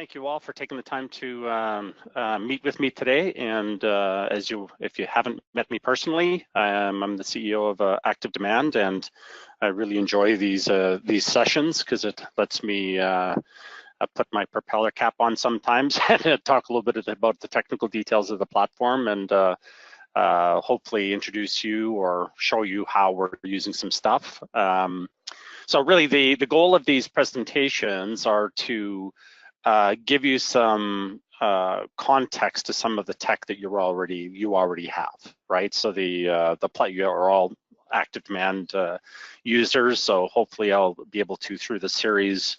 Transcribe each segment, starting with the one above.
thank you all for taking the time to meet with me today. And if you haven't met me personally, I'm the CEO of ActiveDEMAND, and I really enjoy these sessions because it lets me put my propeller cap on sometimes and talk a little bit about the technical details of the platform, and hopefully introduce you or show you how we're using some stuff. So really the goal of these presentations are to give you some context to some of the tech that you already have, right? So you are all ActiveDEMAND users, so hopefully I'll be able to, through the series,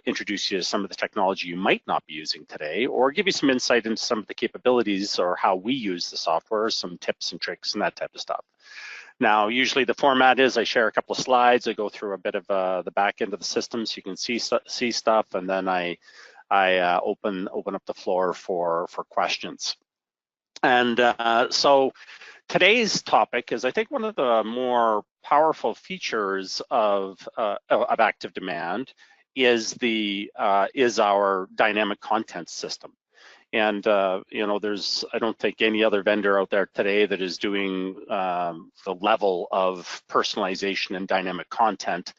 introduce you to some of the technology you might not be using today, or give you some insight into some of the capabilities or how we use the software, some tips and tricks and that type of stuff. Now, usually the format is I share a couple of slides, I go through a bit of the back end of the system so you can see stuff, and then I open up the floor for questions. And so today's topic is, I think, one of the more powerful features of ActiveDEMAND is our dynamic content system. And I don't think any other vendor out there today that is doing the level of personalization and dynamic content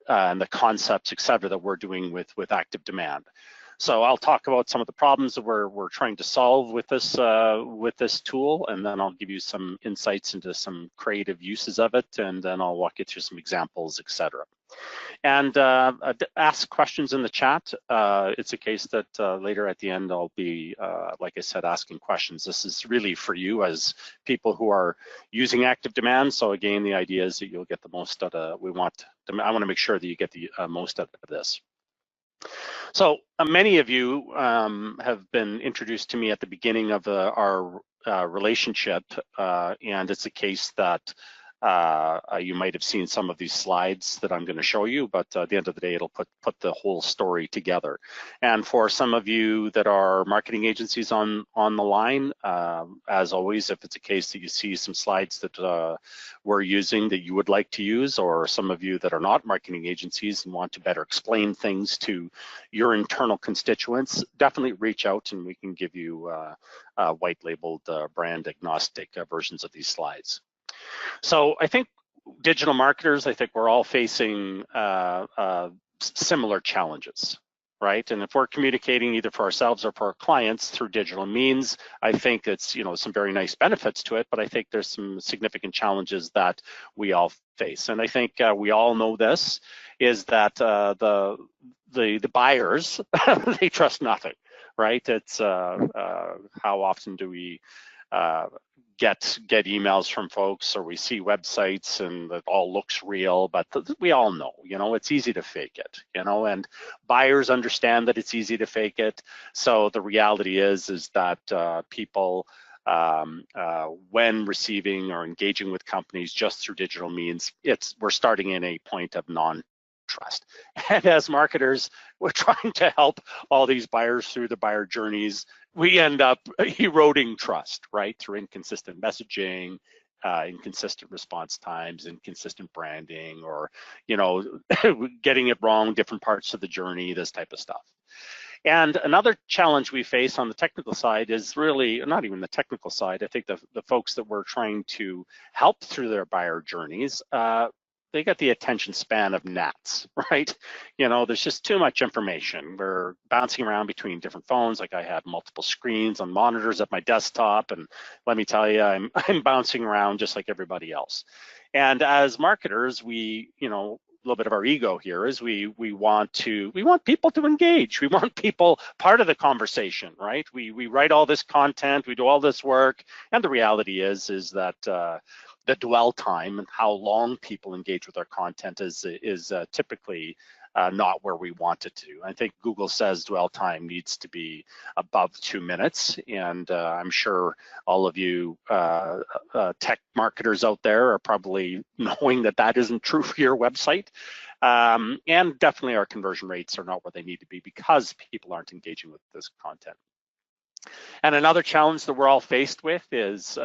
and the concepts, et cetera, that we're doing with ActiveDEMAND. So I'll talk about some of the problems that we're trying to solve with this tool, and then I'll give you some insights into some creative uses of it, and then I'll walk you through some examples, et cetera. And ask questions in the chat. It's a case that later at the end I'll be, like I said, asking questions. This is really for you as people who are using ActiveDEMAND. So again, the idea is that you'll get the most out of. I want to make sure that you get the most out of this. So many of you have been introduced to me at the beginning of our relationship, and it's a case that you might have seen some of these slides that I'm going to show you, but at the end of the day, it'll put the whole story together. And for some of you that are marketing agencies on the line, as always, if it's a case that you see some slides that we're using that you would like to use, or some of you that are not marketing agencies and want to better explain things to your internal constituents, definitely reach out and we can give you white labeled brand agnostic versions of these slides. So I think digital marketers, I think we're all facing similar challenges, right? And if we're communicating either for ourselves or for our clients through digital means, I think it's, some very nice benefits to it, but I think there's some significant challenges that we all face. And I think we all know this, is that the buyers, they trust nothing, right? It's how often do we get emails from folks, or we see websites and it all looks real, but we all know, it's easy to fake it, and buyers understand that it's easy to fake it. So the reality is that people, when receiving or engaging with companies just through digital means, we're starting in a point of non-trust. And as marketers, we're trying to help all these buyers through the buyer journeys. We end up eroding trust, right, through inconsistent messaging, inconsistent response times, inconsistent branding, or, getting it wrong, different parts of the journey, this type of stuff. And another challenge we face on the technical side is really not even the technical side. I think the folks that we're trying to help through their buyer journeys, they got the attention span of gnats, right? There's just too much information. We're bouncing around between different phones. Like I have multiple screens on monitors at my desktop, and let me tell you, I'm bouncing around just like everybody else. And as marketers, we, a little bit of our ego here is we want people to engage. We want people part of the conversation, right? We write all this content, we do all this work, and the reality is that the dwell time and how long people engage with our content is typically not where we want it to. I think Google says dwell time needs to be above 2 minutes, and I'm sure all of you tech marketers out there are probably knowing that isn't true for your website. And definitely our conversion rates are not where they need to be because people aren't engaging with this content. And another challenge that we're all faced with is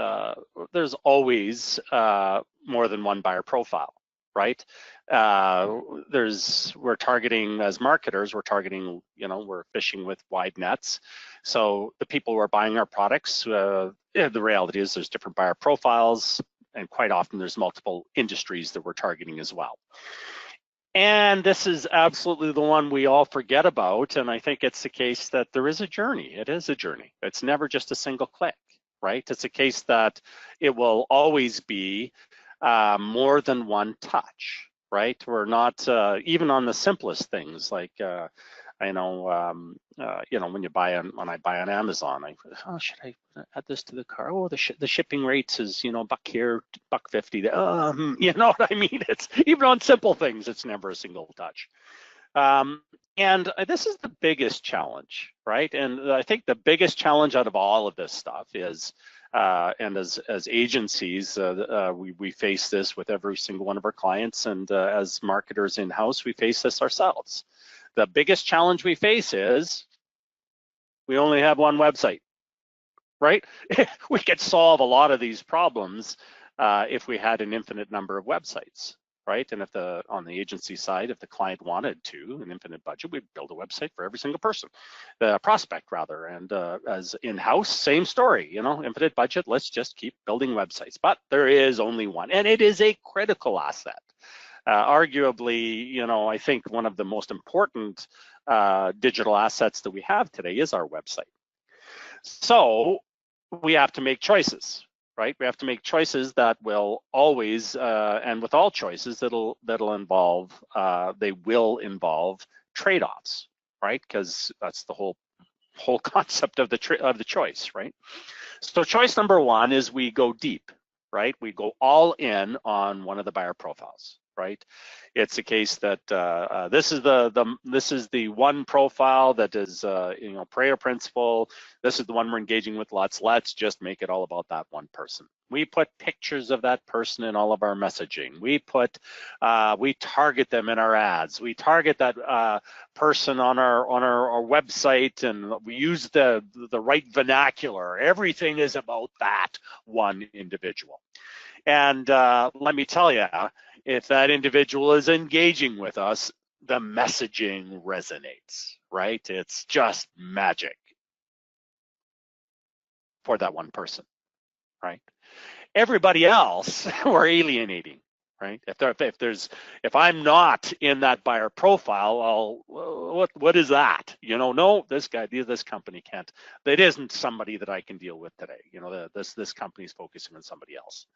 there's always more than one buyer profile, right? We're targeting, as marketers, we're targeting, we're fishing with wide nets. So the people who are buying our products, the reality is there's different buyer profiles, and quite often there's multiple industries that we're targeting as well. And this is absolutely the one we all forget about, and I think it's the case that there is a journey. It is a journey. It's never just a single click, right? It's a case that it will always be more than one touch, right? We're not, even on the simplest things, like I know, when I buy on Amazon, should I add this to the cart? Oh, the shipping rates is, $1 here, $1.50. You know what I mean? It's even on simple things, it's never a single touch. And this is the biggest challenge, right? And I think the biggest challenge out of all of this stuff is, and as agencies, we face this with every single one of our clients, and as marketers in-house, we face this ourselves. The biggest challenge we face is we only have one website, right? We could solve a lot of these problems if we had an infinite number of websites, right? And if on the agency side, if the client wanted to, an infinite budget, we'd build a website for every single person, the prospect rather. And as in-house, same story, infinite budget, let's just keep building websites. But there is only one, and it is a critical asset. Arguably, I think one of the most important digital assets that we have today is our website. So we have to make choices, right? We have to make choices that will always, and with all choices, they will involve trade-offs, right? Because that's the whole concept of the choice, right? So choice number one is we go deep, right? We go all in on one of the buyer profiles, right? It's a case that this is the one profile that is Pareto Principle. This is the one we're engaging with lots. Let's just make it all about that one person. We put pictures of that person in all of our messaging. We target them in our ads. We target that person on our website, and we use the right vernacular. Everything is about that one individual. And let me tell you, if that individual is engaging with us, the messaging resonates, right? It's just magic for that one person, right? Everybody else we're alienating, right? If I'm not in that buyer profile, what is that? No, this company can't. It isn't somebody that I can deal with today. This company is focusing on somebody else.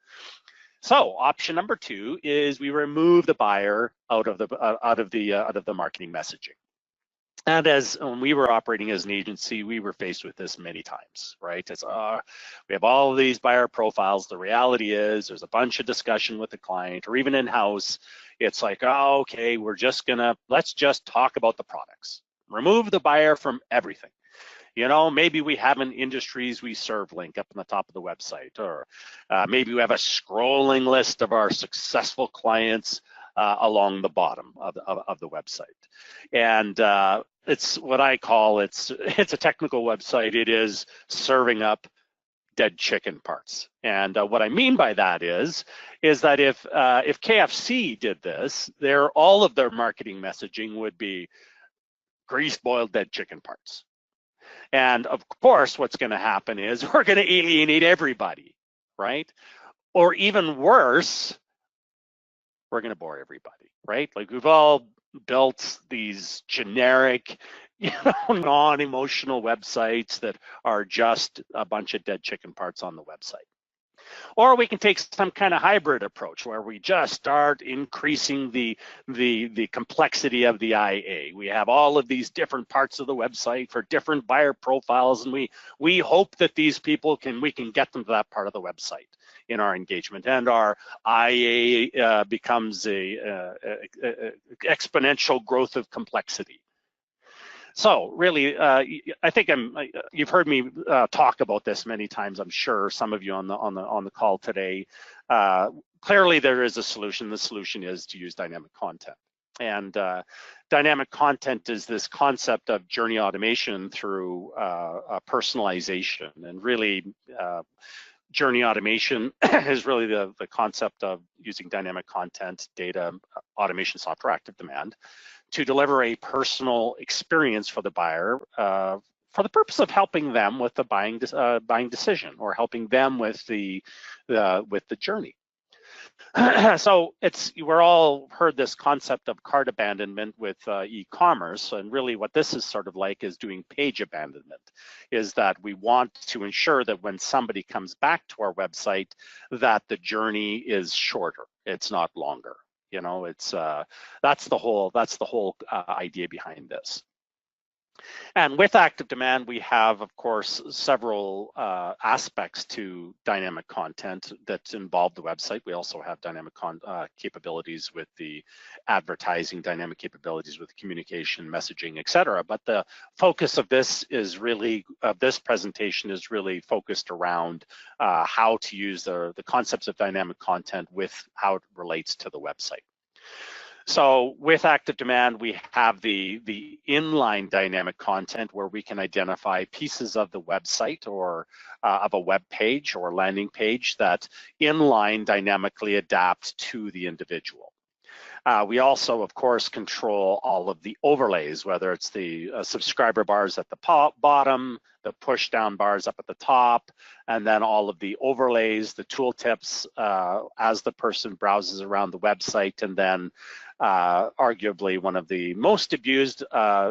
So option number two is we remove the buyer out of the marketing messaging. And when we were operating as an agency, we were faced with this many times, right? We have all of these buyer profiles. The reality is there's a bunch of discussion with the client, or even in-house. It's like, oh, okay, let's just talk about the products. Remove the buyer from everything. Maybe we have an industries we serve link up on the top of the website, or maybe we have a scrolling list of our successful clients along the bottom of the website. And it's what I call, it's a technical website. It is serving up dead chicken parts. And what I mean by that is that if KFC did this, all of their marketing messaging would be grease-boiled dead chicken parts. And of course, what's going to happen is we're going to alienate everybody, right? Or even worse, we're going to bore everybody, right? Like, we've all built these generic, non-emotional websites that are just a bunch of dead chicken parts on the website. Or we can take some kind of hybrid approach where we just start increasing the complexity of the IA. We have all of these different parts of the website for different buyer profiles, and we hope that these people we can get them to that part of the website in our engagement, and our IA becomes a exponential growth of complexity. So really, I think you've heard me talk about this many times. I'm sure some of you on the call today. Clearly, there is a solution. The solution is to use dynamic content. And dynamic content is this concept of journey automation through personalization, and really journey automation is really the concept of using dynamic content, data, automation software, ActiveDEMAND, to deliver a personal experience for the buyer for the purpose of helping them with the buying decision, or helping them with the journey. So we're all heard this concept of cart abandonment with e-commerce, and really what this is sort of like is doing page abandonment, is that we want to ensure that when somebody comes back to our website, that the journey is shorter, it's not longer. You know, it's that's the whole idea behind this. And with ActiveDEMAND, we have, of course, several aspects to dynamic content that involve the website. We also have dynamic capabilities with the advertising, dynamic capabilities with communication, messaging, etc. But the focus of this is really, this presentation is really focused around how to use the concepts of dynamic content with how it relates to the website. So with ActiveDEMAND, we have the inline dynamic content where we can identify pieces of the website or of a web page or landing page that inline dynamically adapt to the individual. We also, of course, control all of the overlays, whether it's the subscriber bars at the bottom, the push down bars up at the top, and then all of the overlays, the tooltips as the person browses around the website. And then arguably one of the most abused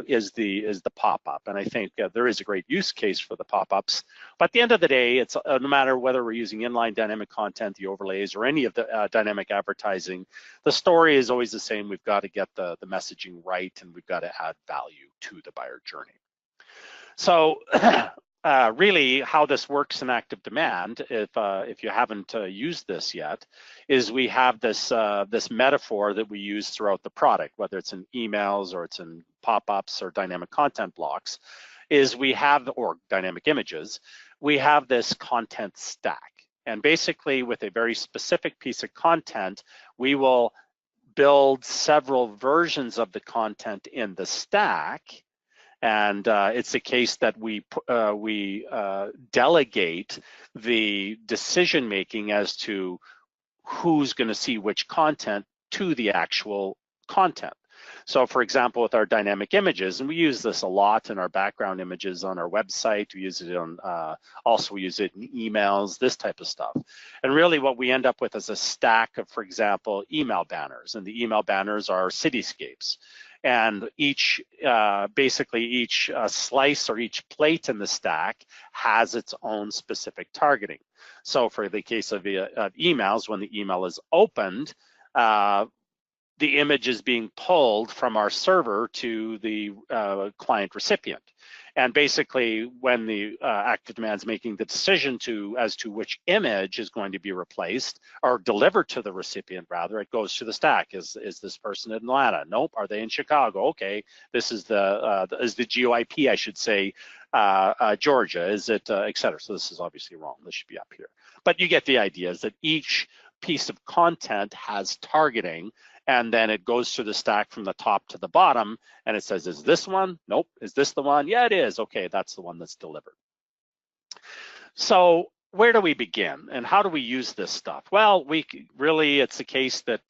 is the pop-up. And I think there is a great use case for the pop-ups. But at the end of the day, it's no matter whether we're using inline dynamic content, the overlays, or any of the dynamic advertising, the story is always the same. We've got to get the messaging right, and we've got to add value to the buyer journey. So really how this works in ActiveDEMAND, if you haven't used this yet, is we have this this metaphor that we use throughout the product, whether it's in emails or it's in pop-ups or dynamic content blocks, is we have, or dynamic images, we have this content stack. And basically with a very specific piece of content, we will build several versions of the content in the stack. And it's a case that we delegate the decision making as to who's going to see which content to the actual content. So for example, with our dynamic images, and we use this a lot in our background images on our website, we use it on, also we use it in emails, this type of stuff. And really what we end up with is a stack of, for example, email banners, and the email banners are cityscapes. And each, basically each slice or each plate in the stack has its own specific targeting. So for the case of emails, when the email is opened, the image is being pulled from our server to the client recipient. And basically when the ActiveDEMAND is making the decision as to which image is going to be replaced or delivered to the recipient, rather, it goes to the stack. Is this person in Atlanta? Nope. Are they in Chicago? Okay. This is the GeoIP, I should say, Georgia. Is it, et cetera? So this is obviously wrong. This should be up here. But you get the idea, is that each piece of content has targeting, and then it goes through the stack from the top to the bottom, and it says, is this one? Nope. Is this the one? Yeah, it is. Okay, that's the one that's delivered. So where do we begin, and how do we use this stuff? Well, it's a case that,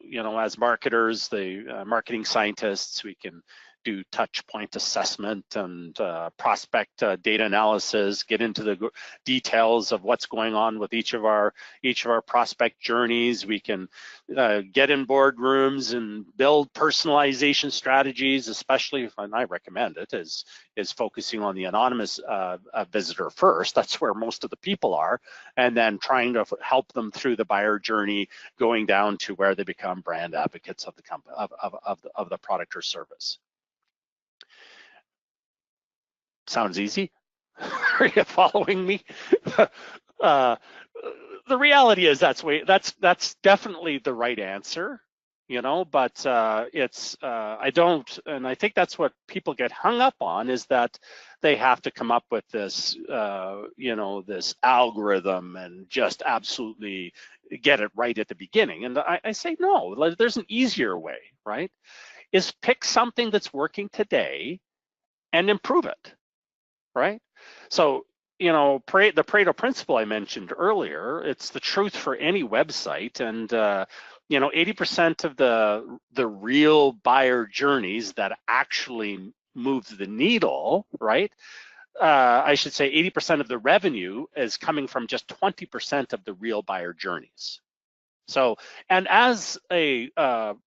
you know, as marketers, the marketing scientists, we can do touch point assessment and prospect data analysis, get into the details of what's going on with each of our prospect journeys. We can get in boardrooms and build personalization strategies, especially, and I recommend it, is focusing on the anonymous visitor first. That's where most of the people are, and then trying to help them through the buyer journey, going down to where they become brand advocates of the company, of the product or service. Sounds easy? Are you following me? The reality is that's definitely the right answer, you know, but it's I don't, and I think that's what people get hung up on, is that they have to come up with this you know, this algorithm and just absolutely get it right at the beginning. And I say no, there's an easier way, right? Is pick something that's working today and improve it. Right? So you know, the Pareto Principle I mentioned earlier, it's the truth for any website. And, you know, 80% of the real buyer journeys that actually move the needle, right? I should say 80% of the revenue is coming from just 20% of the real buyer journeys. So, and as a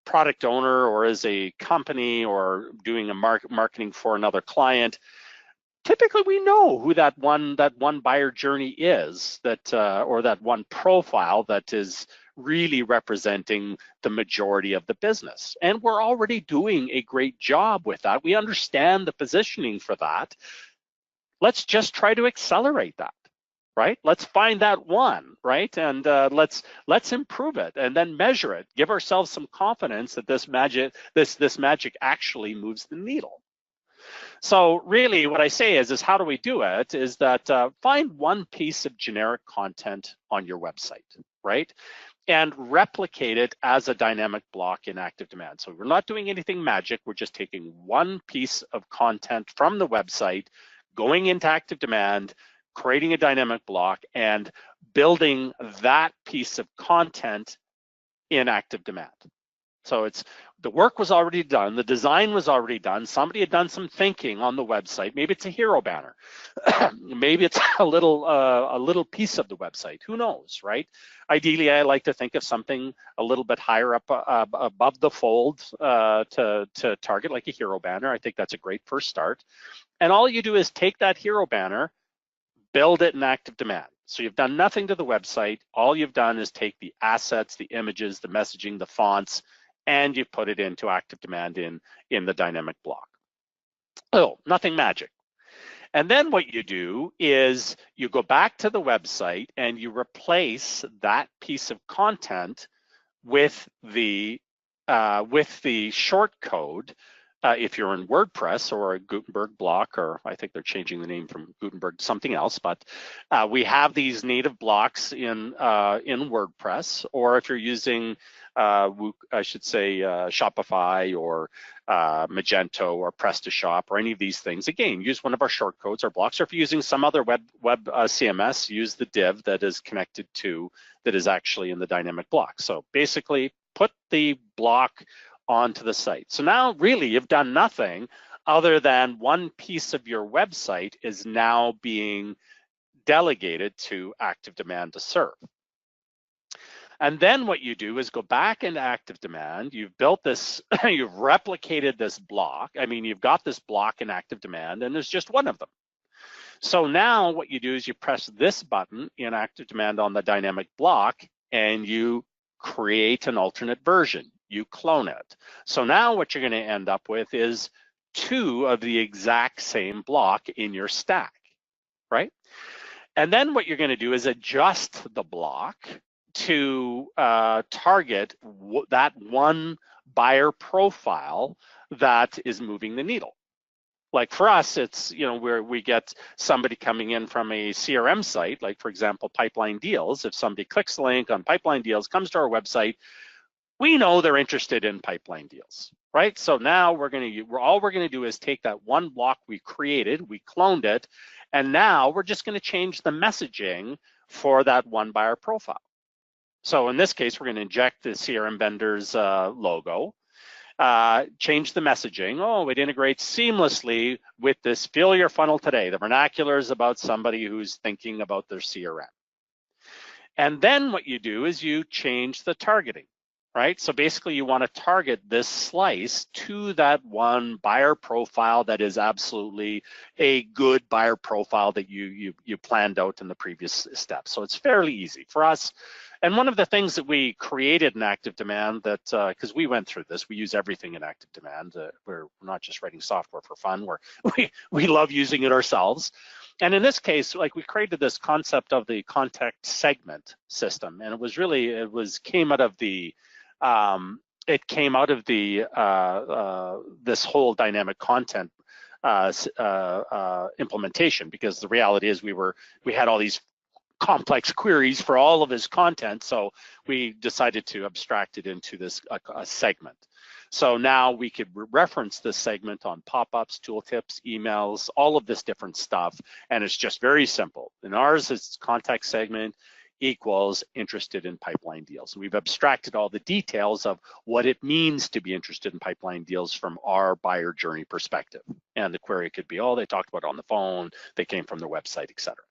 product owner or as a company or doing a marketing for another client, typically we know who that one buyer journey is, that or that one profile that is really representing the majority of the business. And we're already doing a great job with that. We understand the positioning for that. Let's just try to accelerate that, right? Let's find that one, right? And let's improve it and then measure it. Give ourselves some confidence that this magic actually moves the needle. So really what I say is how do we do it is that find one piece of generic content on your website, right? And replicate it as a dynamic block in ActiveDEMAND. So we're not doing anything magic. We're just taking one piece of content from the website, going into ActiveDEMAND, creating a dynamic block, and building that piece of content in ActiveDEMAND. So it's the work was already done, the design was already done, somebody had done some thinking on the website. Maybe it's a hero banner, maybe it's a little piece of the website. Who knows, right? Ideally, I like to think of something a little bit higher up above the fold to target, like a hero banner. I think that's a great first start. And all you do is take that hero banner, build it in ActiveDEMAND. So you've done nothing to the website. All you've done is take the assets, the images, the messaging, the fonts, and you put it into ActiveDEMAND in the dynamic block. Oh, nothing magic. And then what you do is you go back to the website and you replace that piece of content with the short code. If you're in WordPress or a Gutenberg block, or I think they're changing the name from Gutenberg to something else, but we have these native blocks in WordPress, or if you're using, I should say, Shopify or Magento or PrestaShop or any of these things, again, use one of our short codes or blocks, or if you're using some other web CMS, use the div that is connected to, that is actually in the dynamic block. So basically, put the block onto the site. So now really you've done nothing other than one piece of your website is now being delegated to ActiveDEMAND to serve. And then what you do is go back into ActiveDEMAND, you've built this, you've replicated this block. I mean, you've got this block in ActiveDEMAND and there's just one of them. So now what you do is you press this button in ActiveDEMAND on the dynamic block and you create an alternate version. You clone it. So now what you're going to end up with is two of the exact same block in your stack, right? And then what you're going to do is adjust the block to target that one buyer profile that is moving the needle. Like for us, it's, you know, where we get somebody coming in from a CRM site, like for example, Pipeline Deals. If somebody clicks the link on Pipeline Deals, comes to our website, we know they're interested in pipeline deals, right? So now all we're gonna do is take that one block we created, we cloned it, and now we're just gonna change the messaging for that one buyer profile. So in this case, we're gonna inject the CRM Vendors logo, change the messaging. Oh, it integrates seamlessly with this Fill Your Funnel Today. The vernacular is about somebody who's thinking about their CRM. And then what you do is you change the targeting. Right? So basically you want to target this slice to that one buyer profile that is absolutely a good buyer profile that you planned out in the previous steps. So it's fairly easy for us. And one of the things that we created in ActiveDEMAND that, because we went through this, we use everything in ActiveDEMAND. We're not just writing software for fun, we love using it ourselves. And in this case, like we created this concept of the contact segment system. And it came out of the this whole dynamic content implementation, because the reality is we had all these complex queries for all of his content, so we decided to abstract it into this a segment. So now we could reference this segment on pop-ups, tooltips, emails, all of this different stuff, and it's just very simple. In ours, it's contact segment equals interested in pipeline deals. And we've abstracted all the details of what it means to be interested in pipeline deals from our buyer journey perspective. And the query could be, oh, they talked about it on the phone, they came from their website, et cetera.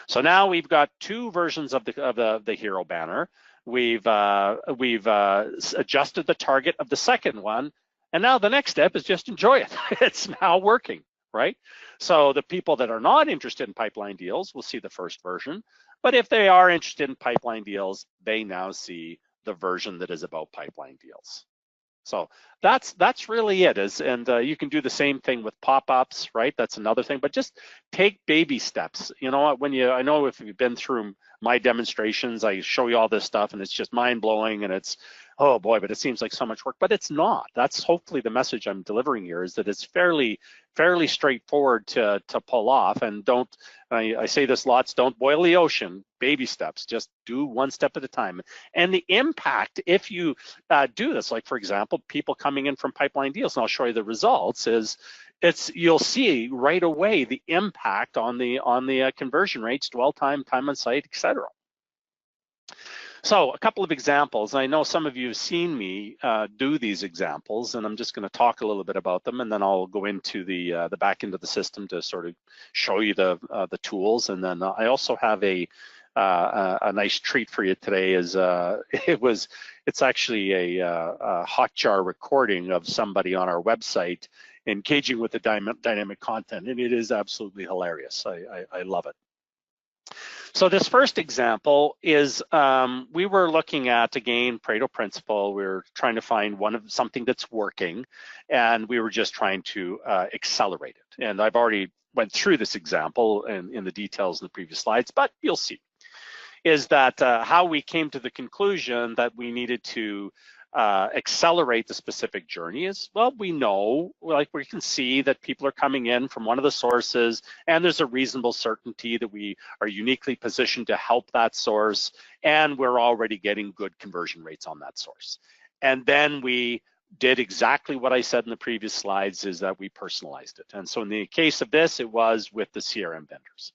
So now we've got two versions of the hero banner. We've adjusted the target of the second one, and now the next step is just enjoy it. It's now working, right? So the people that are not interested in pipeline deals will see the first version, but if they are interested in pipeline deals, they now see the version that is about pipeline deals. So that's really it. And you can do the same thing with pop-ups, right? That's another thing, but just take baby steps. You know what, I know if you've been through my demonstrations, I show you all this stuff and it's just mind blowing and it's, oh boy, but it seems like so much work, but it's not. That's hopefully the message I'm delivering here, is that it's fairly straightforward to pull off. And I say this lots, don't boil the ocean, baby steps, just do one step at a time. And the impact, if you do this, like for example, people coming in from pipeline deals, and I'll show you the results, you'll see right away the impact on the conversion rates, dwell time, time on site, etc. So a couple of examples. I know some of you have seen me do these examples, and I'm just going to talk a little bit about them, and then I'll go into the back end of the system to sort of show you the tools. And then I also have a nice treat for you today. It's actually a Hotjar recording of somebody on our website engaging with the dynamic content, and it is absolutely hilarious. I love it. So this first example is we were looking at, again, Pareto Principle. We were trying to find something that's working, and we were just trying to accelerate it. And I've already went through this example in the details in the previous slides, but you'll see. Is that how we came to the conclusion that we needed to accelerate the specific journey is, well, we know, like we can see that people are coming in from one of the sources, and there's a reasonable certainty that we are uniquely positioned to help that source, and we're already getting good conversion rates on that source. And then we did exactly what I said in the previous slides, is that we personalized it. And so in the case of this, it was with the CRM vendors.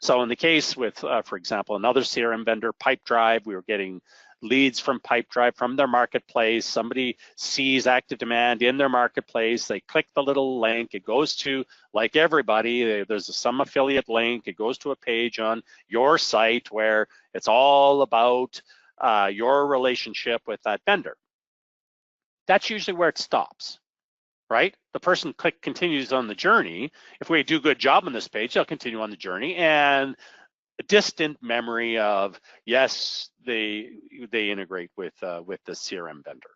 So in the case with, for example, another CRM vendor, Pipedrive, we were getting leads from Pipedrive from their marketplace. Somebody sees ActiveDEMAND in their marketplace. They click the little link. It goes to, like everybody, there's some affiliate link. It goes to a page on your site where it's all about your relationship with that vendor. That's usually where it stops, right? The person continues on the journey. If we do a good job on this page, they'll continue on the journey, and a distant memory of, yes, they integrate with the CRM vendor.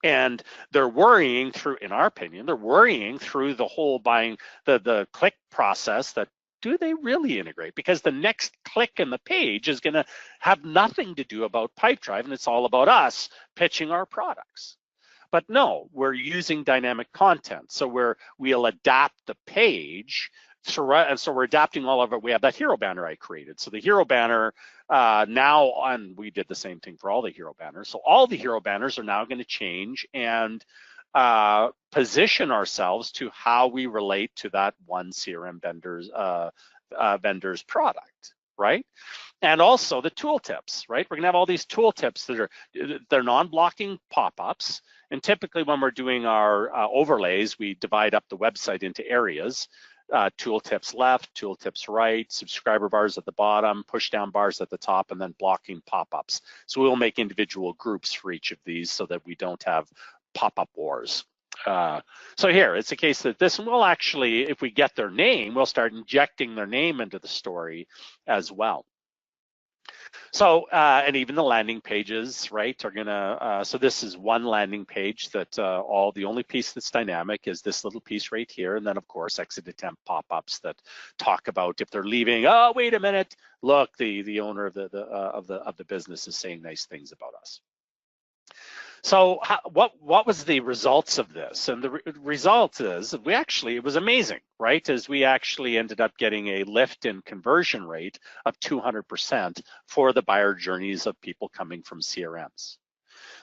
And they're worrying through, in our opinion, they're worrying through the whole buying, the click process, that do they really integrate? Because the next click in the page is gonna have nothing to do about Pipedrive, and it's all about us pitching our products. But no, we're using dynamic content. So we'll adapt the page. So we're adapting all of it. We have that hero banner I created. So the hero banner now, and we did the same thing for all the hero banners. So all the hero banners are now going to change and position ourselves to how we relate to that one CRM vendor's product, right? And also the tooltips, right? We're gonna have all these tooltips they're non-blocking pop-ups. And typically when we're doing our overlays, we divide up the website into areas. Tooltips left, tooltips right, subscriber bars at the bottom, push down bars at the top, and then blocking pop-ups. So we'll make individual groups for each of these so that we don't have pop-up wars. So here, it's a case that this will actually, if we get their name, we'll start injecting their name into the story as well. So, and even the landing pages, right, are gonna, so this is one landing page that the only piece that's dynamic is this little piece right here. And then of course, exit attempt pop-ups that talk about if they're leaving, oh, wait a minute, look, the owner of the business is saying nice things about us. So what was the results of this? And the result is it was amazing, right? As we actually ended up getting a lift in conversion rate of 200% for the buyer journeys of people coming from CRMs.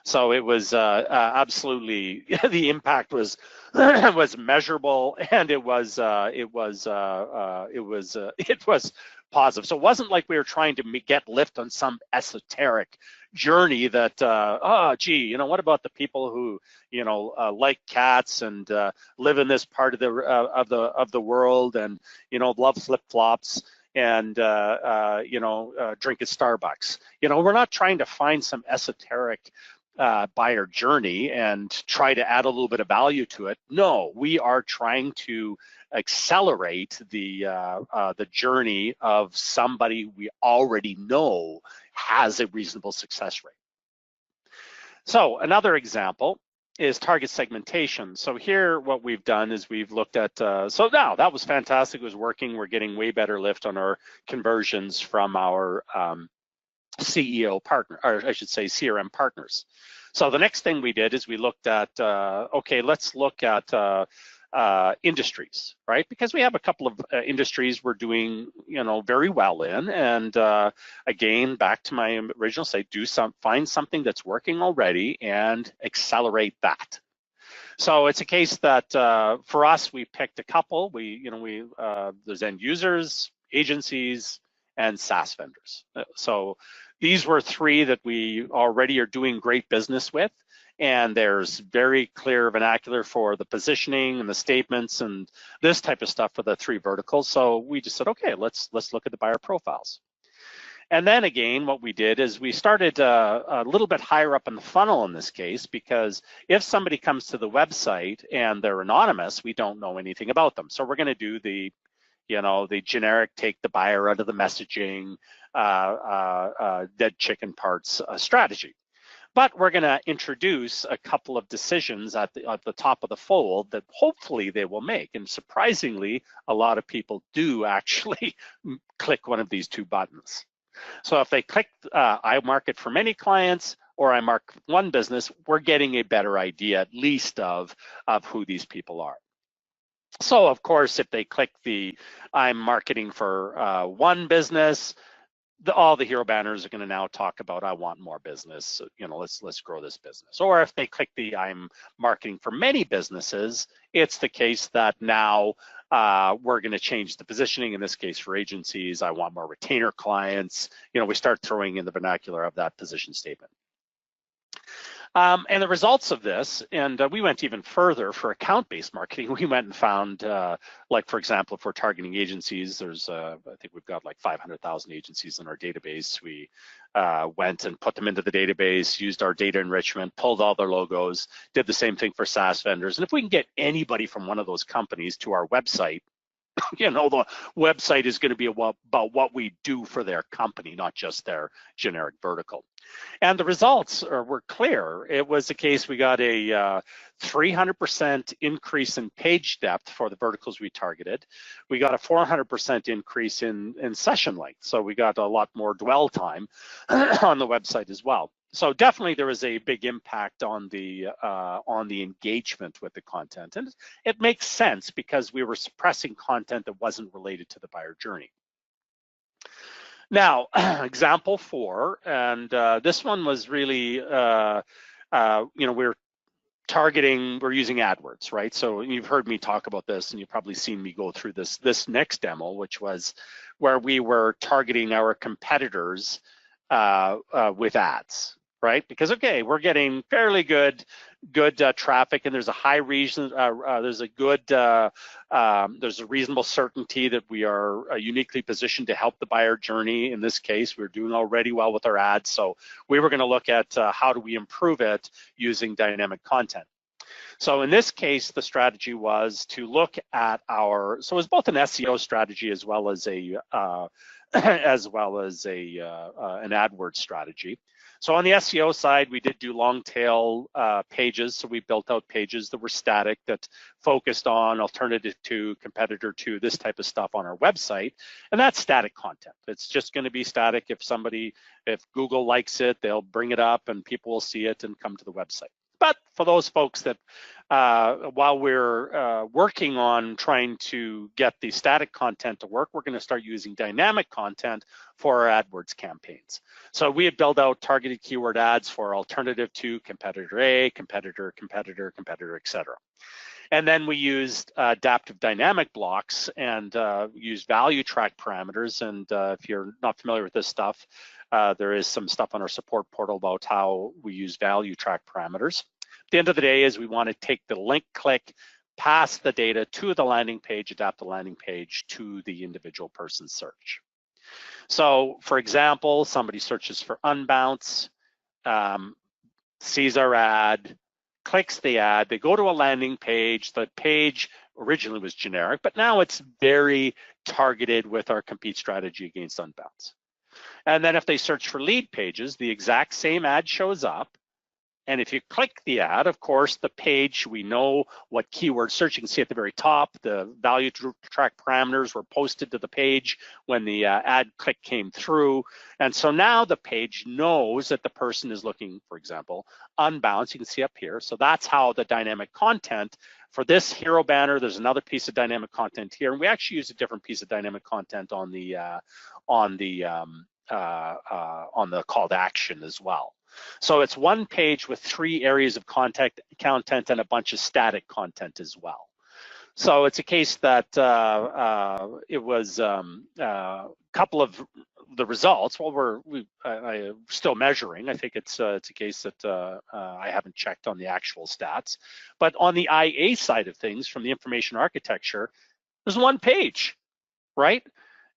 So it was absolutely, the impact was was measurable, and it was positive. So it wasn't like we were trying to get lift on some esoteric journey that, oh, gee, you know, what about the people who, you know, like cats and live in this part of the world, and, you know, love flip-flops and you know, drink at Starbucks. You know, we're not trying to find some esoteric buyer journey and try to add a little bit of value to it. No, we are trying to accelerate the journey of somebody we already know has a reasonable success rate. So another example is target segmentation. So here what we've done is we've looked at, so now that was fantastic, it was working, we're getting way better lift on our conversions from our CEO partner, or I should say CRM partners. So the next thing we did is we looked at, okay, let's look at industries, right? Because we have a couple of industries we're doing, you know, very well in. And again, back to my original say, find something that's working already and accelerate that. So it's a case that for us, we picked a couple. There's end users, agencies, and SaaS vendors. So these were three that we already are doing great business with, and there's very clear vernacular for the positioning and the statements and this type of stuff for the three verticals. So we just said, okay, let's look at the buyer profiles. And then again, what we did is we started a little bit higher up in the funnel in this case, because if somebody comes to the website and they're anonymous, we don't know anything about them. So we're going to do the generic take the buyer out of the messaging, dead chicken parts strategy. But we're going to introduce a couple of decisions at the top of the fold that hopefully they will make. And surprisingly, a lot of people do actually click one of these two buttons. So if they click I market for many clients or I mark one business, we're getting a better idea at least of who these people are. So of course, if they click the I'm marketing for one business, all the hero banners are going to now talk about I want more business. You know, let's grow this business. Or if they click the I'm marketing for many businesses, it's the case that now we're going to change the positioning. In this case, for agencies, I want more retainer clients. You know, we start throwing in the vernacular of that position statement. And the results of this, and we went even further for account-based marketing. We went and found, like, for example, if we're targeting agencies, there's, I think we've got like 500,000 agencies in our database. We went and put them into the database, used our data enrichment, pulled all their logos, did the same thing for SaaS vendors. And if we can get anybody from one of those companies to our website, you know, the website is going to be about what we do for their company, not just their generic vertical. And the results were clear. It was the case we got a 300% increase in page depth for the verticals we targeted. We got a 400% increase in session length. So we got a lot more dwell time on the website as well. So definitely there was a big impact on the engagement with the content. And it makes sense because we were suppressing content that wasn't related to the buyer journey. Now, example 4, and this one was really, you know, we're using AdWords, right? So you've heard me talk about this, and you've probably seen me go through this next demo, which was where we were targeting our competitors with ads, right? Because, okay, we're getting fairly good traffic, and there's a high reason, there's a reasonable certainty that we are uniquely positioned to help the buyer journey. In this case, we're doing already well with our ads, so we were going to look at how do we improve it using dynamic content. So in this case, the strategy was to look at so it was both an SEO strategy as well as an AdWords strategy. So on the SEO side, we did do long tail pages. So we built out pages that were static, that focused on alternative to, competitor to, this type of stuff on our website. And that's static content. It's just going to be static. If Google likes it, they'll bring it up and people will see it and come to the website. But for those folks that while we're working on trying to get the static content to work, we're going to start using dynamic content for our AdWords campaigns. So we have built out targeted keyword ads for alternative to competitor A, competitor, competitor, competitor, etc. And then we used adaptive dynamic blocks and used value track parameters. And if you're not familiar with this stuff, there is some stuff on our support portal about how we use value track parameters. At the end of the day is we want to take the link click, pass the data to the landing page, adapt the landing page to the individual person's search. So for example, somebody searches for unbounce, sees our ad, clicks the ad, they go to a landing page. The page originally was generic, but now it's very targeted with our compete strategy against unbounce. And then if they search for lead pages, the exact same ad shows up. And if you click the ad, of course, the page, we know what keyword search. You can see at the very top, the value track parameters were posted to the page when the ad click came through. And so now the page knows that the person is looking, for example, unbounce. You can see up here. So that's how the dynamic content for this hero banner. There's another piece of dynamic content here. And we actually use a different piece of dynamic content on the call to action as well. So it's one page with 3 areas of content and a bunch of static content as well. So it's a case that it was a couple of the results. Well, we're still measuring. I think it's a case that I haven't checked on the actual stats. But on the IA side of things, from the information architecture, there's one page, right?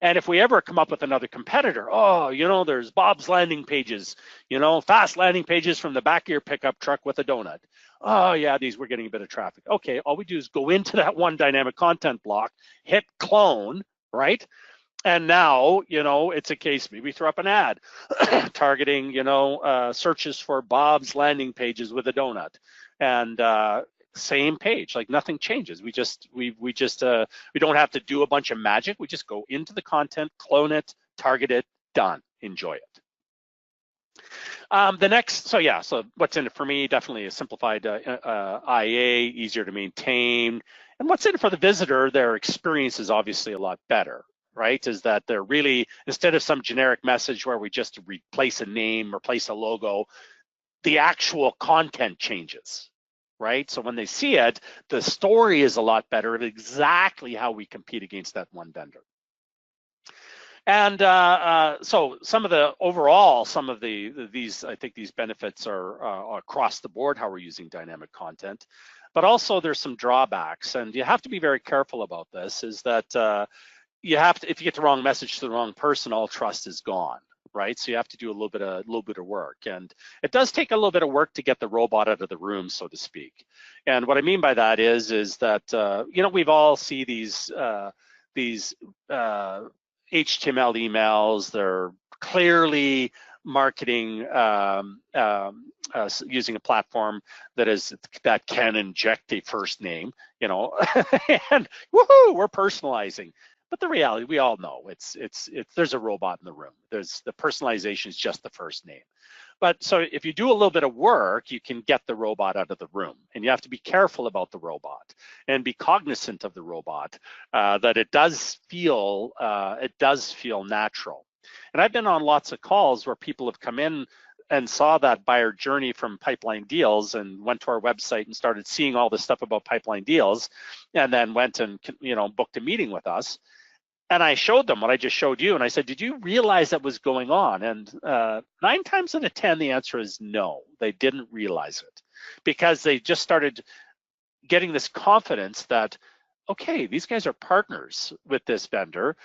And if we ever come up with another competitor, oh, you know, there's Bob's landing pages, you know, fast landing pages from the back of your pickup truck with a donut. Oh yeah, we're getting a bit of traffic. Okay, all we do is go into that one dynamic content block, hit clone, right? And now, you know, it's a case, maybe throw up an ad targeting, you know, searches for Bob's landing pages with a donut. And same page, like nothing changes. We don't have to do a bunch of magic. We just go into the content, clone it, target it, done, enjoy it. So what's in it for me? Definitely a simplified IA, easier to maintain. And what's in it for the visitor? Their experience is obviously a lot better, right? Is that they're really, instead of some generic message where we just replace a name, replace a logo, the actual content changes. Right? So when they see it, the story is a lot better of exactly how we compete against that one vendor. And so some of these, I think these benefits are across the board, how we're using dynamic content, but also there's some drawbacks, and you have to be very careful about this, is that you have to, if you get the wrong message to the wrong person, all trust is gone. Right, so you have to do a little bit of work, and it does take a little bit of work to get the robot out of the room, so to speak. And what I mean by that is that you know, we've all see these HTML emails. They're clearly marketing using a platform that can inject a first name, you know, and woohoo, we're personalizing. But the reality, we all know, there's a robot in the room. The personalization is just the first name. But so if you do a little bit of work, you can get the robot out of the room, and you have to be careful about the robot and be cognizant of the robot, that it does feel natural. And I've been on lots of calls where people have come in and saw that buyer journey from Pipeline Deals and went to our website and started seeing all this stuff about Pipeline Deals, and then went and, you know, booked a meeting with us. And I showed them what I just showed you, and I said, did you realize that was going on? And 9 times out of 10, the answer is no, they didn't realize it, because they just started getting this confidence that, okay, these guys are partners with this vendor.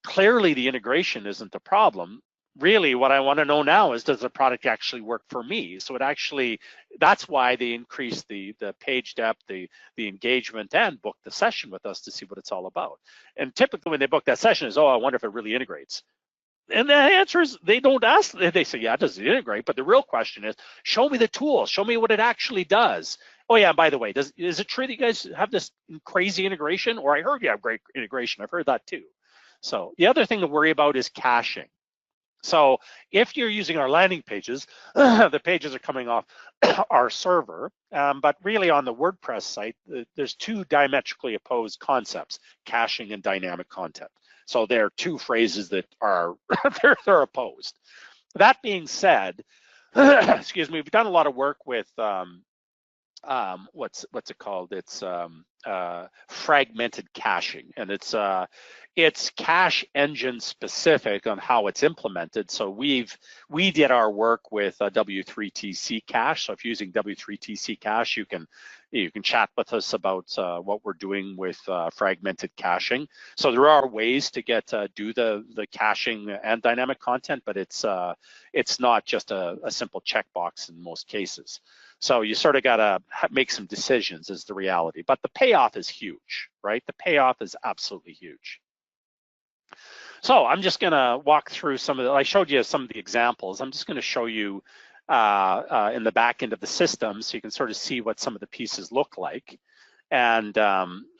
Clearly the integration isn't the problem. Really, what I want to know now is, does the product actually work for me? So that's why they increase the page depth, the engagement, and book the session with us to see what it's all about. And typically when they book that session is, oh, I wonder if it really integrates. And the answer is, they don't ask, they say, yeah, does it integrate? But the real question is, show me the tool, show me what it actually does. Oh yeah, by the way, is it true that you guys have this crazy integration? Or I heard you have great integration, I've heard that too. So the other thing to worry about is caching. So if you're using our landing pages, the pages are coming off our server, but really on the WordPress site, there's two diametrically opposed concepts, caching and dynamic content. So there are two phrases that are they're opposed. That being said, excuse me, we've done a lot of work with what's it called? It's fragmented caching, and it's cache engine specific on how it's implemented. So we did our work with W3TC cache. So if you're using W3TC cache, you can chat with us about what we're doing with fragmented caching. So there are ways to do the caching and dynamic content, but it's not just a simple checkbox in most cases. So you sort of got to make some decisions is the reality, but the payoff is huge, right? The payoff is absolutely huge. So I'm just gonna walk through I showed you some of the examples. I'm just gonna show you in the back end of the system so you can sort of see what some of the pieces look like. And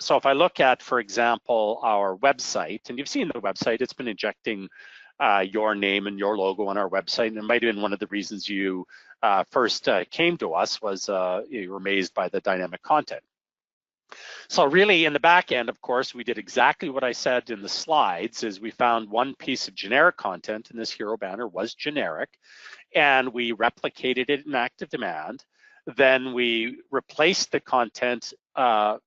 so if I look at, for example, our website, and you've seen the website, it's been injecting your name and your logo on our website, and it might have been one of the reasons you first came to us was you were amazed by the dynamic content. So really in the back end, of course, we did exactly what I said in the slides, is we found one piece of generic content, and this hero banner was generic, and we replicated it in ActiveDEMAND. Then we replaced the content,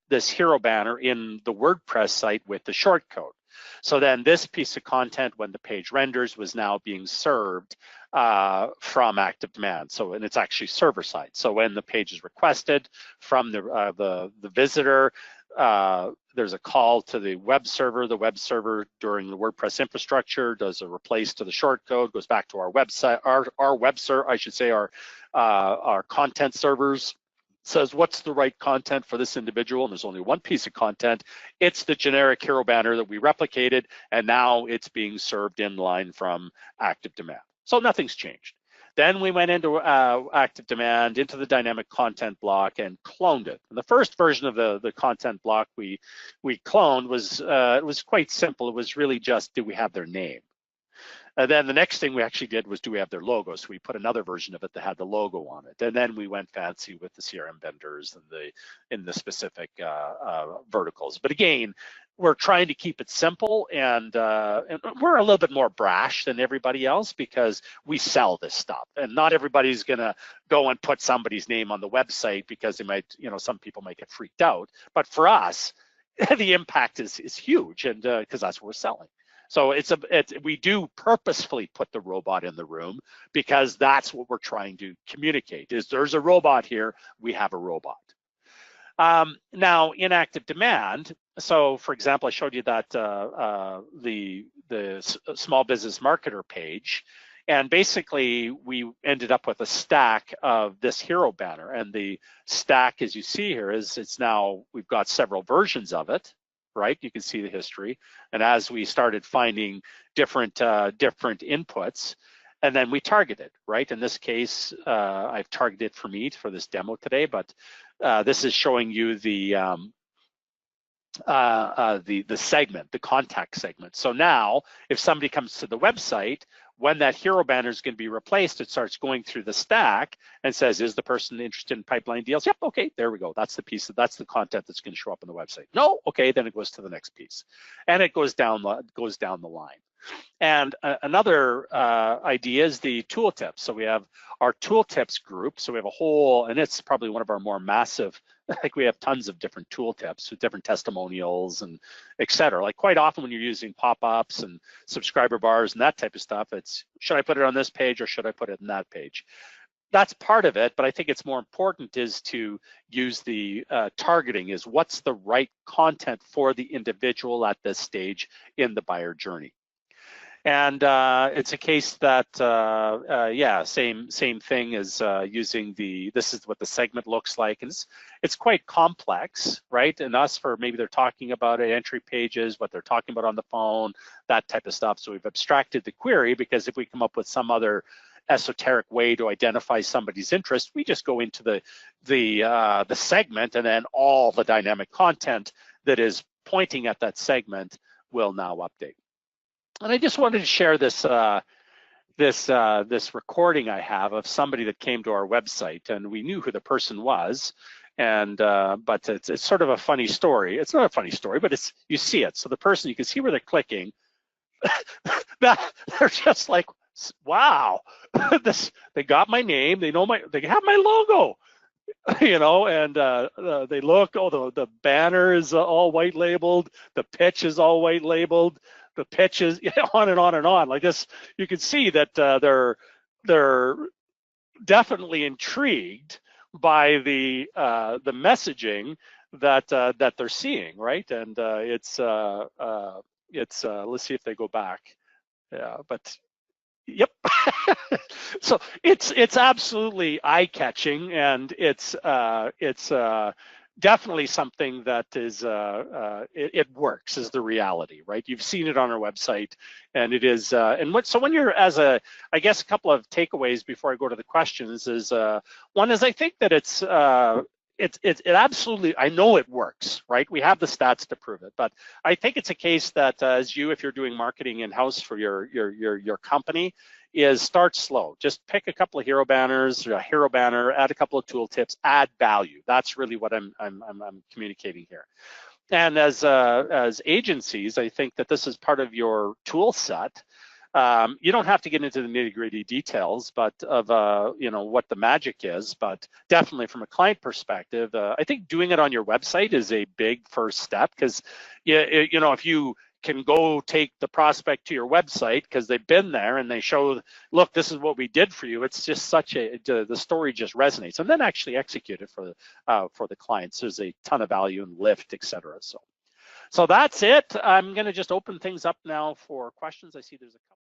this hero banner, in the WordPress site with the shortcode. So then this piece of content, when the page renders, was now being served from ActiveDEMAND. So, and it's actually server side. So when the page is requested from the visitor, there's a call to the web server. The web server during the WordPress infrastructure does a replace to the shortcode, goes back to our website, our web server, I should say, our content servers, says what's the right content for this individual, and there's only one piece of content. It's the generic hero banner that we replicated, and now it's being served in line from ActiveDEMAND. So nothing's changed. Then we went into ActiveDEMAND, into the dynamic content block, and cloned it. And the first version of the content block we cloned was it was quite simple. It was really just, did we have their name? And then the next thing we actually did was, do we have their logo? So we put another version of it that had the logo on it. And then we went fancy with the CRM vendors and in the specific verticals. But again, we're trying to keep it simple, and we're a little bit more brash than everybody else because we sell this stuff, and not everybody's gonna go and put somebody's name on the website because they might, some people might get freaked out. But for us, the impact is huge, and because that's what we're selling. So we do purposefully put the robot in the room because that's what we're trying to communicate, is there's a robot here, we have a robot. Now in ActiveDEMAND, so for example, I showed you that the small business marketer page, and basically we ended up with a stack of this hero banner, and the stack, as you see here, it's now, we've got several versions of it. Right, you can see the history, and as we started finding different inputs, and then we targeted. Right, in this case, I've targeted for me for this demo today, but this is showing you the segment, the contact segment. So now, if somebody comes to the website, when that hero banner is going to be replaced, it starts going through the stack and says, is the person interested in pipeline deals? Yep, okay, there we go. That's the piece, that's the content that's going to show up on the website. No, okay, then it goes to the next piece. And it goes down the line. And another idea is the tooltips. So we have our tooltips group. So we have a whole, and it's probably one of our more massive, like we have tons of different tooltips with different testimonials and et cetera. Like quite often when you're using pop-ups and subscriber bars and that type of stuff, it's, should I put it on this page or should I put it in that page? That's part of it, but I think it's more important is to use the targeting, is what's the right content for the individual at this stage in the buyer journey. And it's a case that, yeah, same thing as using this is what the segment looks like. And it's quite complex, right? And us, for maybe they're talking about entry pages, what they're talking about on the phone, that type of stuff. So we've abstracted the query, because if we come up with some other esoteric way to identify somebody's interest, we just go into the segment, and then all the dynamic content that is pointing at that segment will now update. And I just wanted to share this this recording I have of somebody that came to our website, and we knew who the person was, and but it's sort of a funny story. It's not a funny story, but it's, you see it. So the person, you can see where they're clicking. They're just like, wow, they got my name, they know they have my logo, you know, and they look, oh, the banner is all white labeled, the pitch is all white labeled, the pitch is on and on and on. Like this, you can see that they're definitely intrigued by the messaging that that they're seeing, right? And it's let's see if they go back. Yeah, but yep. So it's absolutely eye-catching, and it's definitely something that is it works, is the reality, right? You've seen it on our website, and it is so when you're, as a, I guess a couple of takeaways before I go to the questions is one is, I think that it absolutely, I know it works, right? We have the stats to prove it, but I think it's a case that if you're doing marketing in-house for your company, is start slow. Just pick a couple of hero banners, a hero banner, add a couple of tooltips, add value. That's really what I'm communicating here. And as agencies, I think that this is part of your tool set. You don't have to get into the nitty-gritty details, but of you know, what the magic is. But definitely from a client perspective, I think doing it on your website is a big first step, because you know, if you can go take the prospect to your website because they've been there and they show, look, this is what we did for you. It's just such the story just resonates, and then actually execute it for the clients. There's a ton of value and lift, etc. So that's it. I'm going to just open things up now for questions. I see there's a couple.